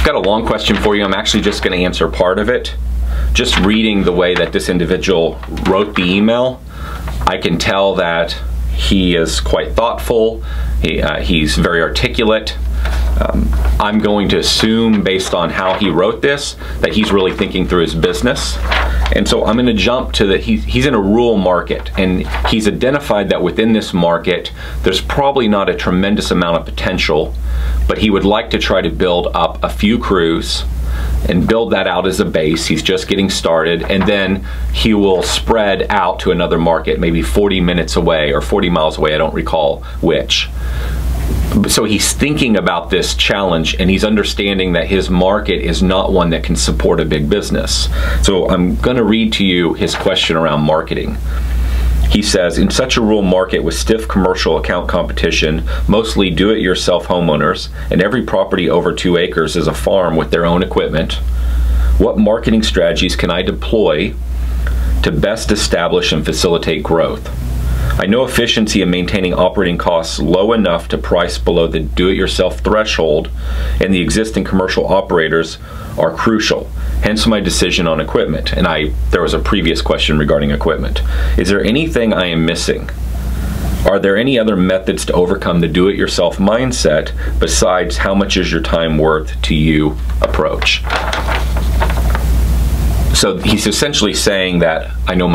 I've got a long question for you. I'm actually just going to answer part of it. Just reading the way that this individual wrote the email, I can tell that he is quite thoughtful. He's very articulate. I'm going to assume, based on how he wrote this, that he's really thinking through his business. And so I'm going to jump to he's in a rural market, and he's identified that within this market there's probably not a tremendous amount of potential, but he would like to try to build up a few crews and build that out as a base. He's just getting started, and then he will spread out to another market, maybe 40 minutes away or 40 miles away, I don't recall which. So he's thinking about this challenge, and he's understanding that his market is not one that can support a big business. So I'm going to read to you his question around marketing. He says, in such a rural market with stiff commercial account competition, mostly do-it-yourself homeowners, and every property over 2 acres is a farm with their own equipment, what marketing strategies can I deploy to best establish and facilitate growth? I know efficiency in maintaining operating costs low enough to price below the do-it-yourself threshold, and the existing commercial operators are crucial. Hence my decision on equipment. And there was a previous question regarding equipment. Is there anything I am missing? Are there any other methods to overcome the do-it-yourself mindset besides how much is your time worth to you approach? So he's essentially saying that I know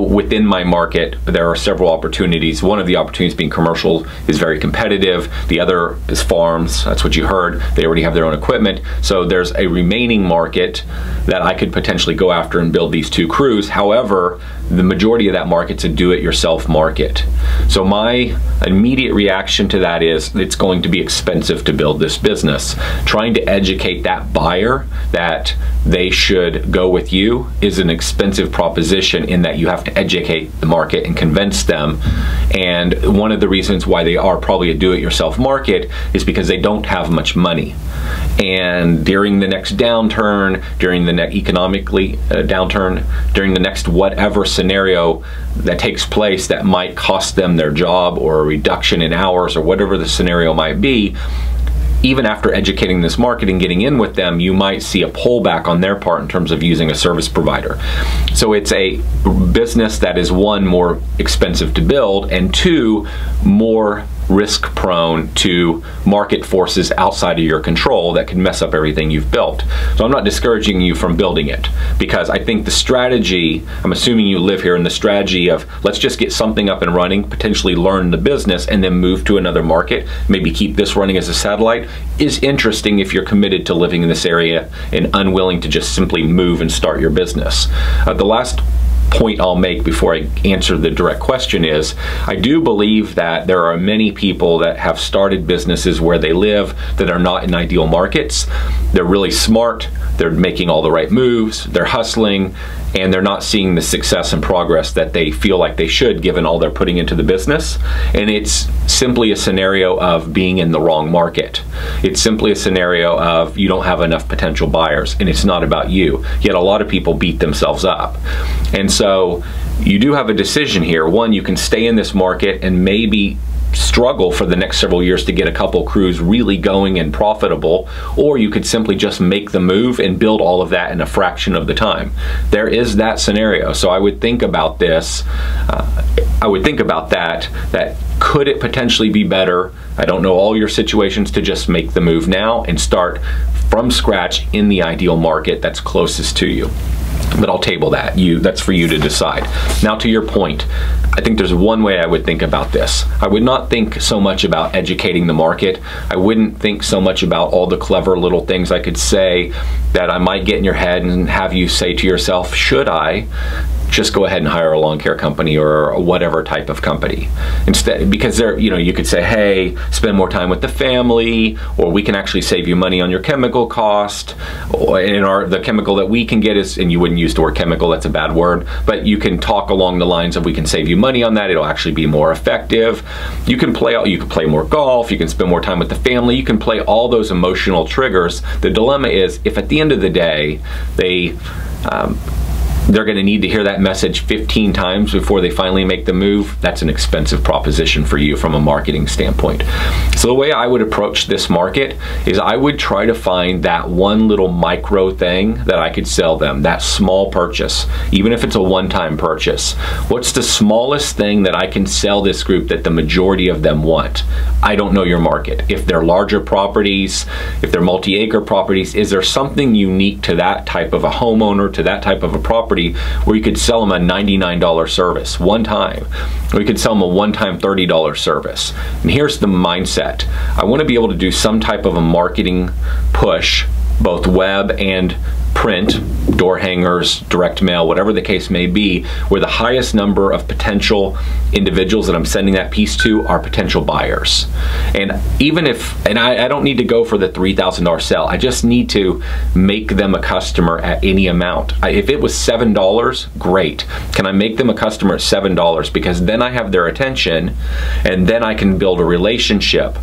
within my market there are several opportunities. One of the opportunities being commercial is very competitive. The other is farms. That's what you heard. They already have their own equipment. So there's a remaining market that I could potentially go after and build these 2 crews. However, the majority of that market's a do-it-yourself market. So my immediate reaction to that is it's going to be expensive to build this business. Trying to educate that buyer that they should go with you is an expensive proposition, in that you have to educate the market and convince them. And one of the reasons why they are probably a do-it-yourself market is because they don't have much money. And during the next downturn, during the next economically downturn, during the next whatever scenario that takes place that might cost them their job or a reduction in hours or whatever the scenario might be, even after educating this market and getting in with them, you might see a pullback on their part in terms of using a service provider. So it's a business that is, 1, more expensive to build, and 2, more risk prone to market forces outside of your control that can mess up everything you've built. So I'm not discouraging you from building it, because I think the strategy, I'm assuming you live here, and the strategy of let's just get something up and running, potentially learn the business, and then move to another market, maybe keep this running as a satellite, is interesting if you're committed to living in this area and unwilling to just simply move and start your business. The last point I'll make before I answer the direct question is, I do believe that there are many people that have started businesses where they live that are not in ideal markets. They're really smart, they're making all the right moves, they're hustling, and they're not seeing the success and progress that they feel like they should, given all they're putting into the business. And it's simply a scenario of being in the wrong market. It's simply a scenario of you don't have enough potential buyers, and it's not about you. Yet a lot of people beat themselves up. And so you do have a decision here. 1, you can stay in this market and maybe struggle for the next several years to get a couple crews really going and profitable, or you could simply just make the move and build all of that in a fraction of the time. There is that scenario. So I would think about this, I would think about that could it potentially be better, I don't know all your situations, to just make the move now and start from scratch in the ideal market that's closest to you. But I'll table that. That's for you to decide. Now, to your point, I think there's one way I would think about this. I would not think so much about educating the market. I wouldn't think so much about all the clever little things I could say that I might get in your head and have you say to yourself, should I just go ahead and hire a lawn care company or whatever type of company instead? Because there, you could say, hey, spend more time with the family, or we can actually save you money on your chemical cost. And the chemical that we can get is, and you wouldn't use the word chemical, that's a bad word, but you can talk along the lines of we can save you money on that. It'll actually be more effective. You can play more golf. You can spend more time with the family. You can play all those emotional triggers. The dilemma is, if at the end of the day they're going to need to hear that message 15 times before they finally make the move. That's an expensive proposition for you from a marketing standpoint. So the way I would approach this market is I would try to find that one little micro thing that I could sell them, that small purchase, even if it's a one-time purchase. What's the smallest thing that I can sell this group that the majority of them want? I don't know your market. If they're larger properties, if they're multi-acre properties, is there something unique to that type of a homeowner, to that type of a property, where you could sell them a $99 service one time, or you could sell them a one-time $30 service? And here's the mindset. I want to be able to do some type of a marketing push, both web and print, door hangers, direct mail, whatever the case may be, where the highest number of potential individuals that I'm sending that piece to are potential buyers. And even if, and I don't need to go for the $3,000 sale, I just need to make them a customer at any amount. If it was $7, great. Can I make them a customer at $7? Because then I have their attention, and then I can build a relationship.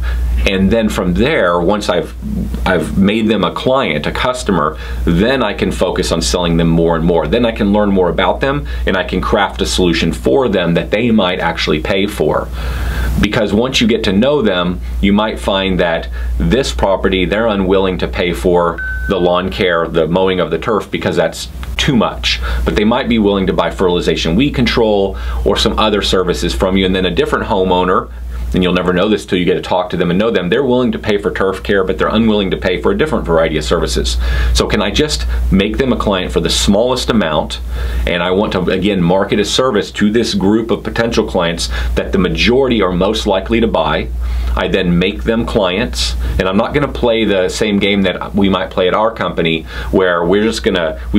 And then from there, once I've made them a client, a customer, then I can focus on selling them more and more. Then I can learn more about them, and I can craft a solution for them that they might actually pay for. Because once you get to know them, you might find that this property, they're unwilling to pay for the lawn care, the mowing of the turf, because that's too much. But they might be willing to buy fertilization, weed control, or some other services from you. And then a different homeowner, and you'll never know this till you get to talk to them and know them, they're willing to pay for turf care, but they're unwilling to pay for a different variety of services. So can I just make them a client for the smallest amount, and I want to, again, market a service to this group of potential clients that the majority are most likely to buy. I then make them clients, and I'm not going to play the same game that we might play at our company, where we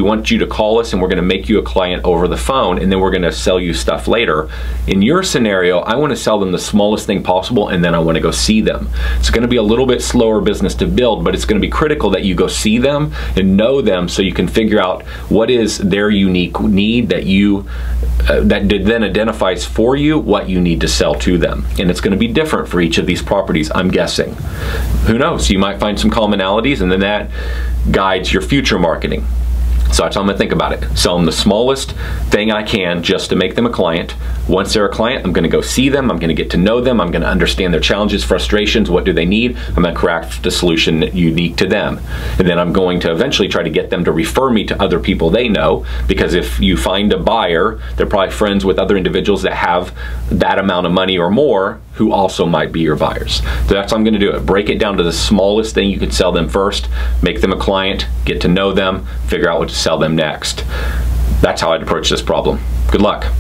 want you to call us and we're going to make you a client over the phone, and then we're going to sell you stuff later. In your scenario, I want to sell them the smallest thing possible, and then I want to go see them. It's going to be a little bit slower business to build, but it's going to be critical that you go see them and know them, so you can figure out what is their unique need that then identifies for you what you need to sell to them. And it's going to be different for each of these properties, I'm guessing. Who knows? You might find some commonalities, and then that guides your future marketing. So that's how I'm going to think about it. Sell them the smallest thing I can just to make them a client. Once they're a client, I'm going to go see them. I'm going to get to know them. I'm going to understand their challenges, frustrations, what do they need. I'm going to craft a solution unique to them. And then I'm going to eventually try to get them to refer me to other people they know, because if you find a buyer, they're probably friends with other individuals that have that amount of money or more who also might be your buyers. So that's how I'm going to do it. Break it down to the smallest thing you could sell them first, make them a client, get to know them, figure out what to sell them next. That's how I'd approach this problem. Good luck.